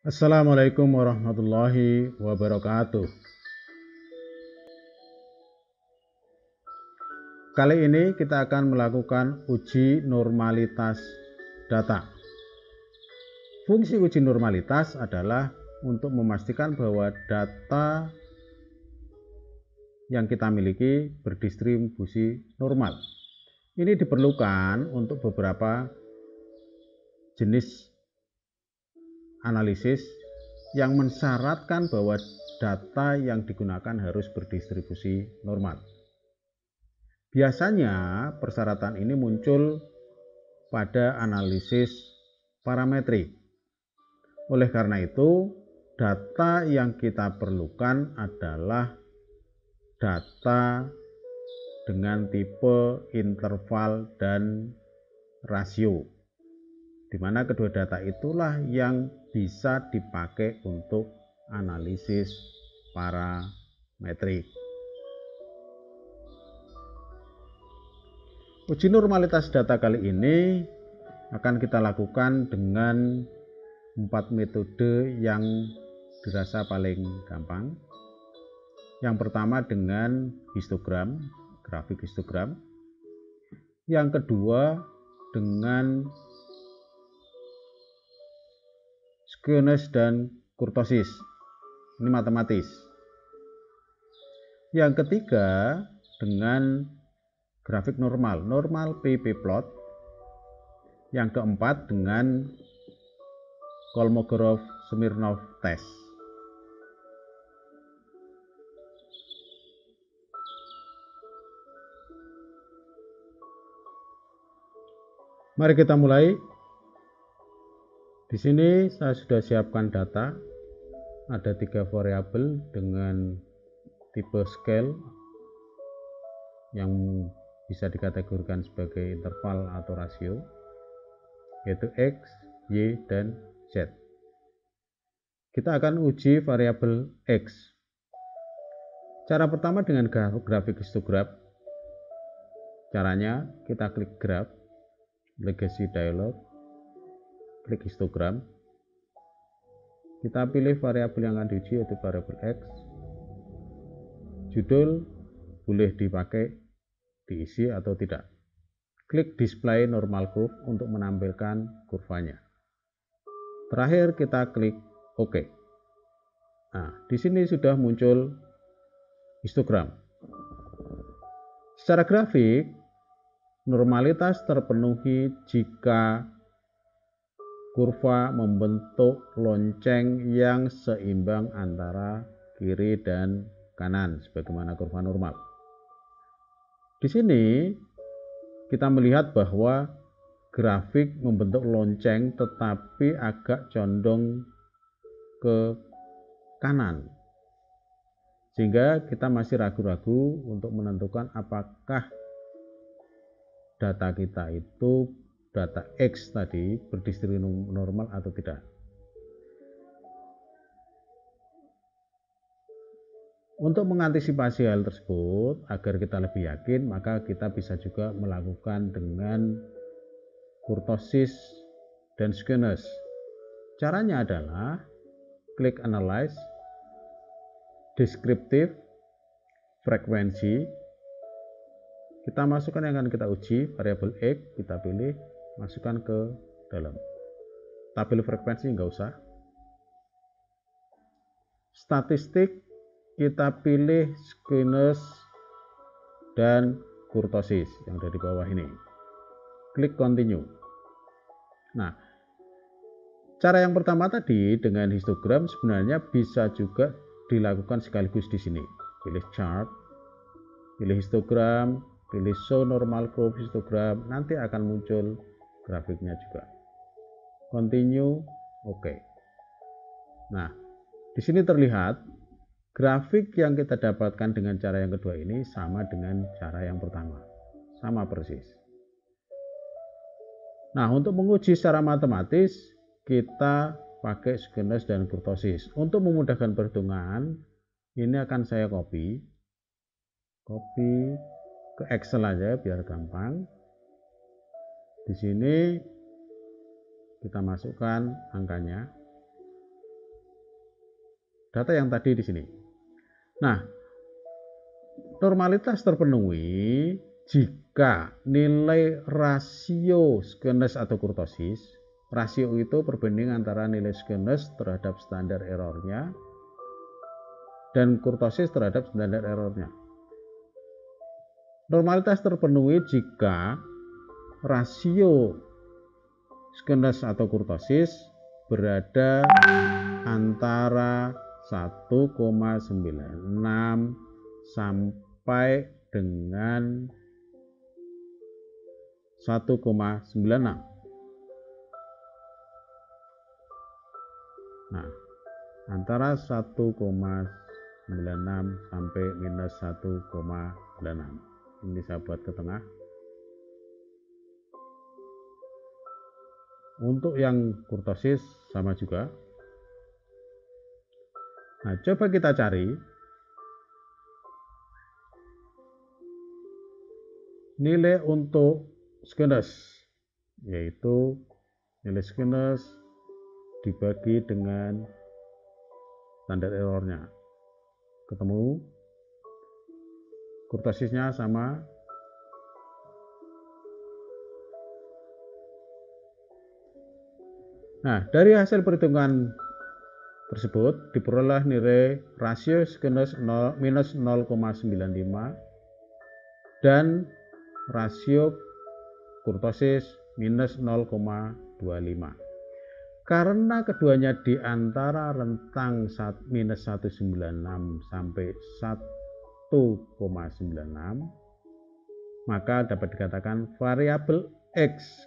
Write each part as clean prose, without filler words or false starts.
Assalamualaikum warahmatullahi wabarakatuh. Kali ini kita akan melakukan uji normalitas data. Fungsi uji normalitas adalah untuk memastikan bahwa data yang kita miliki berdistribusi normal. Ini diperlukan untuk beberapa jenis analisis yang mensyaratkan bahwa data yang digunakan harus berdistribusi normal. Biasanya persyaratan ini muncul pada analisis parametrik. Oleh karena itu, data yang kita perlukan adalah data dengan tipe interval dan rasio, di mana kedua data itulah yang bisa dipakai untuk analisis parametrik. Uji normalitas data kali ini akan kita lakukan dengan 4 metode yang dirasa paling gampang. Yang pertama dengan histogram, grafik histogram. Yang kedua dengan skewness dan kurtosis. Ini matematis. Yang ketiga dengan grafik normal PP plot. Yang keempat dengan Kolmogorov-Smirnov test. Mari kita mulai. Di sini saya sudah siapkan data. Ada 3 variabel dengan tipe scale yang bisa dikategorikan sebagai interval atau rasio, yaitu X, Y, dan Z. Kita akan uji variabel X. Cara pertama dengan grafik histogram. Caranya kita klik graph, legacy dialog, klik histogram. Kita pilih variabel yang akan diuji yaitu variabel X. Judul boleh dipakai, diisi atau tidak. Klik display normal curve untuk menampilkan kurvanya. Terakhir kita klik OK. Nah, di sini sudah muncul histogram. Secara grafik, normalitas terpenuhi jika kurva membentuk lonceng yang seimbang antara kiri dan kanan sebagaimana kurva normal. Di sini kita melihat bahwa grafik membentuk lonceng tetapi agak condong ke kanan, sehingga kita masih ragu-ragu untuk menentukan apakah data kita itu, data X tadi, berdistribusi normal atau tidak. Untuk mengantisipasi hal tersebut, agar kita lebih yakin, maka kita bisa juga melakukan dengan kurtosis dan skewness. Caranya adalah klik analyze, deskriptif, frekuensi. Kita masukkan yang akan kita uji, variabel X, kita pilih, masukkan ke dalam. Tabel frekuensi enggak usah. Statistik, kita pilih skewness dan kurtosis yang ada di bawah ini. Klik continue. Nah, cara yang pertama tadi dengan histogram sebenarnya bisa juga dilakukan sekaligus di sini. Pilih chart, pilih histogram, pilih show normal curve histogram, nanti akan muncul grafiknya juga. Continue, oke. Nah, di sini terlihat grafik yang kita dapatkan dengan cara yang kedua ini sama dengan cara yang pertama, sama persis. Nah, untuk menguji secara matematis, kita pakai skewness dan kurtosis. Untuk memudahkan perhitungan, ini akan saya copy ke Excel aja biar gampang. Di sini kita masukkan angkanya. data yang tadi di sini. Nah, normalitas terpenuhi jika nilai rasio skewness atau kurtosis, rasio itu perbandingan antara nilai skewness terhadap standar errornya dan kurtosis terhadap standar errornya. Normalitas terpenuhi jika rasio skewness atau kurtosis berada antara 1,96 sampai dengan 1,96. Nah, antara 1,96 sampai minus 1,96. Ini saya buat ke tengah. Untuk yang kurtosis sama juga. Nah, coba kita cari nilai untuk skewness, yaitu nilai skewness dibagi dengan standar errornya. Ketemu, kurtosisnya sama. Nah, dari hasil perhitungan tersebut diperoleh nilai rasio skewness minus 0,95 dan rasio kurtosis minus 0,25. Karena keduanya di antara rentang minus 196 sampai 1,96, maka dapat dikatakan variabel X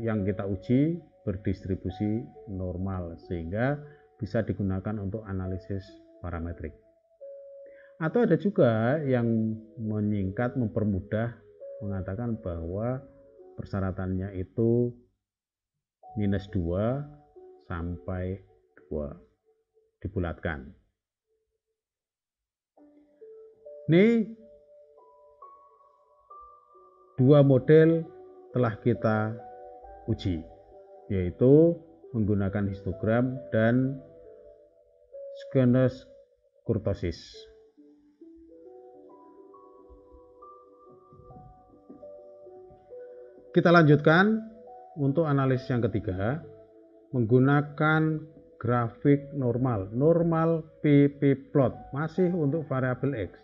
yang kita uji berdistribusi normal sehingga bisa digunakan untuk analisis parametrik. Atau ada juga yang menyingkat, mempermudah, mengatakan bahwa persyaratannya itu minus 2 sampai 2 dibulatkan. Ini dua model telah kita uji, yaitu menggunakan histogram dan skewness kurtosis. Kita lanjutkan untuk analisis yang ketiga, menggunakan grafik normal PP plot, masih untuk variabel X.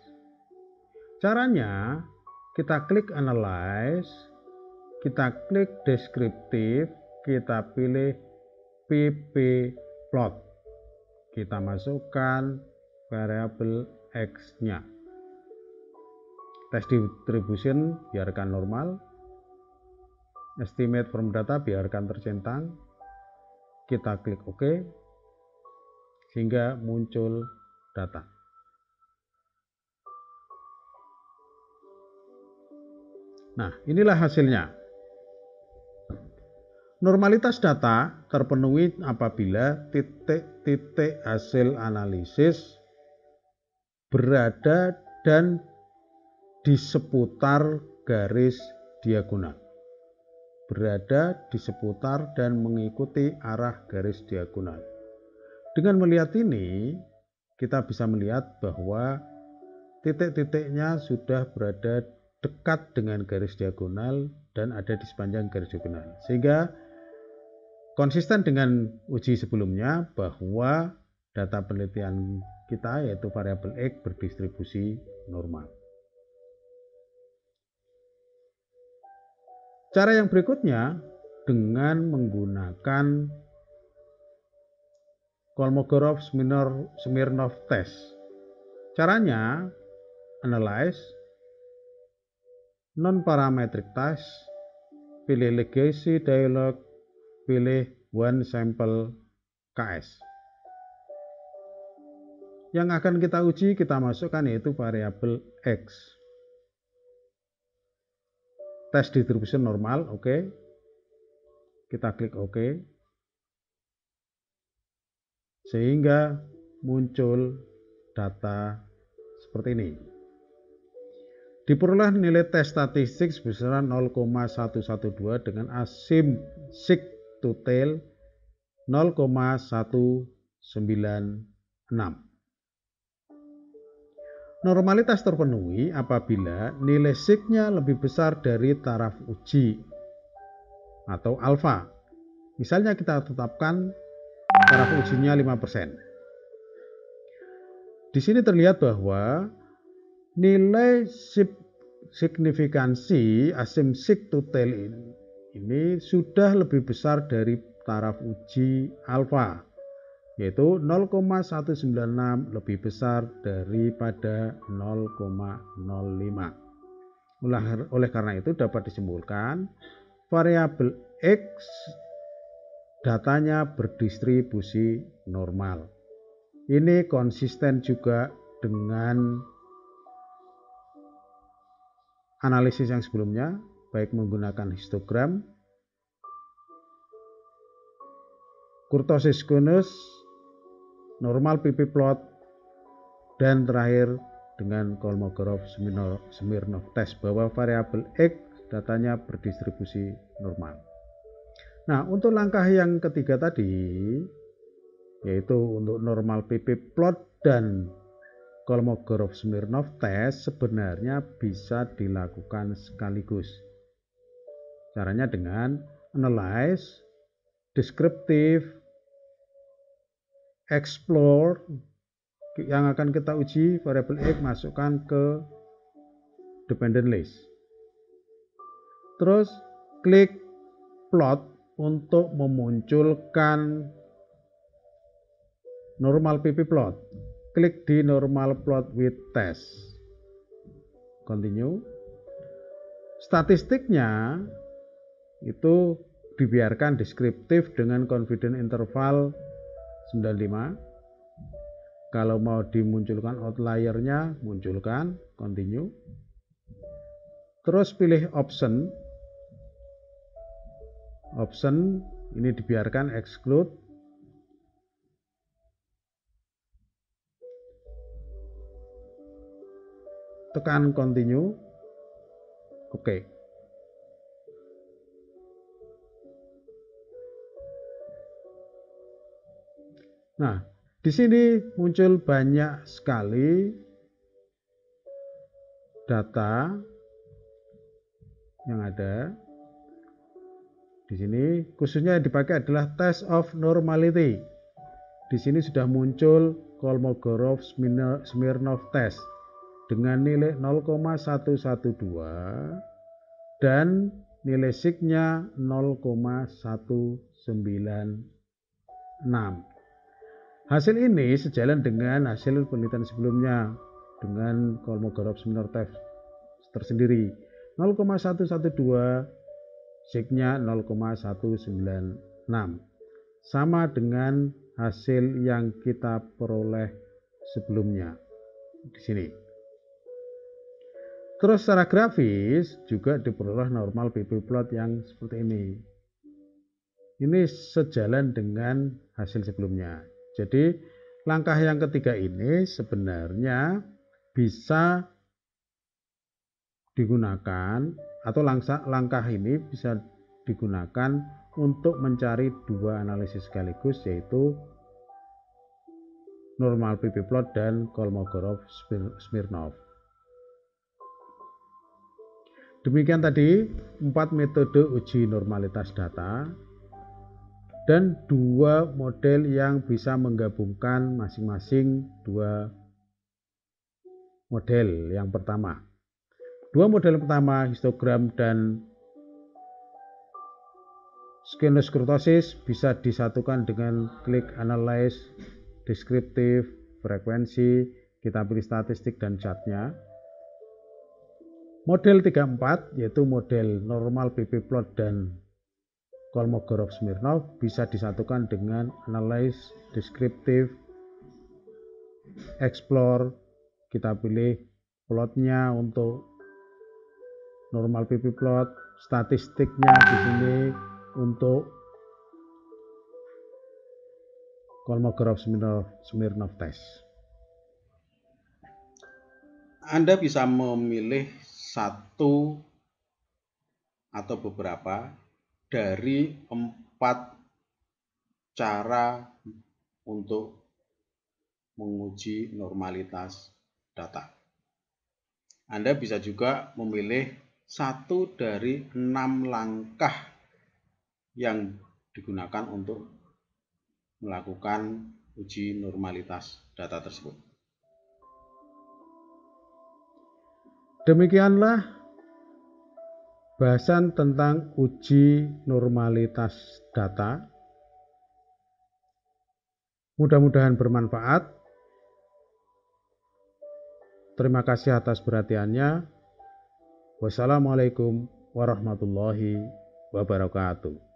Caranya, kita klik analyze, kita klik deskriptif, kita pilih PP plot. Kita masukkan variabel X-nya. Test distribution biarkan normal. Estimate from data biarkan tercentang. Kita klik OK sehingga muncul data. Nah, inilah hasilnya. Normalitas data terpenuhi apabila titik-titik hasil analisis berada dan di seputar garis diagonal. Berada di seputar dan mengikuti arah garis diagonal. Dengan melihat ini, kita bisa melihat bahwa titik-titiknya sudah berada dekat dengan garis diagonal dan ada di sepanjang garis diagonal. Sehingga konsisten dengan uji sebelumnya bahwa data penelitian kita yaitu variabel X berdistribusi normal. Cara yang berikutnya dengan menggunakan Kolmogorov-Smirnov test. Caranya analyze, non-parametric test, pilih legacy dialog, pilih one sample KS. Yang akan kita uji, kita masukkan yaitu variabel X. Tes distribution normal, oke. Kita klik OK. Sehingga muncul data seperti ini. Diperoleh nilai tes statistik sebesar 0,112 dengan asymptotic to tail 0,196. Normalitas terpenuhi apabila nilai sigma lebih besar dari taraf uji atau alfa. Misalnya kita tetapkan taraf ujinya 5%. Di sini terlihat bahwa nilai signifikansi asymptotic ini sudah lebih besar dari taraf uji alfa, yaitu 0,196 lebih besar daripada 0,05. Oleh karena itu dapat disimpulkan variabel X datanya berdistribusi normal. Ini konsisten juga dengan analisis yang sebelumnya, baik menggunakan histogram, kurtosis sinus, normal PP plot, dan terakhir dengan Kolmogorov-Smirnov test bahwa variabel X datanya berdistribusi normal. Nah, untuk langkah yang ketiga tadi, yaitu untuk normal PP plot dan Kolmogorov-Smirnov test sebenarnya bisa dilakukan sekaligus. Caranya dengan analyze, descriptive, explore. Yang akan kita uji variabel X masukkan ke dependent list. Terus klik plot untuk memunculkan normal PP plot. Klik di normal plot with test. Continue. Statistiknya itu dibiarkan deskriptif dengan confidence interval 95. Kalau mau dimunculkan outliernya, munculkan. Continue. Terus pilih option. Option ini dibiarkan exclude. Tekan continue. Oke. Nah, di sini muncul banyak sekali data yang ada. Di sini khususnya yang dipakai adalah test of normality. Di sini sudah muncul Kolmogorov-Smirnov test dengan nilai 0,112 dan nilai sigma 0,196. Hasil ini sejalan dengan hasil penelitian sebelumnya dengan Kolmogorov-Smirnov test tersendiri. 0,112 sigma 0,196. Sama dengan hasil yang kita peroleh sebelumnya di sini. Terus secara grafis juga diperoleh normal PP plot yang seperti ini. Ini sejalan dengan hasil sebelumnya. Jadi langkah yang ketiga ini sebenarnya bisa digunakan atau langkah ini bisa digunakan untuk mencari dua analisis sekaligus, yaitu normal PP plot dan Kolmogorov-Smirnov. Demikian tadi 4 metode uji normalitas data dan 2 model yang bisa menggabungkan masing-masing 2 model. Yang pertama, 2 model pertama, histogram dan skinless kurtosis, bisa disatukan dengan klik analyze, deskriptif, frekuensi, kita pilih statistik dan chartnya. Model 34 yaitu model normal PP plot dan Kolmogorov-Smirnov bisa disatukan dengan analyze, deskriptif, explore, kita pilih plotnya untuk normal PP plot, statistiknya di sini untuk Kolmogorov-Smirnov test. Anda bisa memilih satu atau beberapa dari 4 cara untuk menguji normalitas data. Anda bisa juga memilih satu dari 6 langkah yang digunakan untuk melakukan uji normalitas data tersebut. Demikianlah bahasan tentang uji normalitas data. Mudah-mudahan bermanfaat. Terima kasih atas perhatiannya. Wassalamualaikum warahmatullahi wabarakatuh.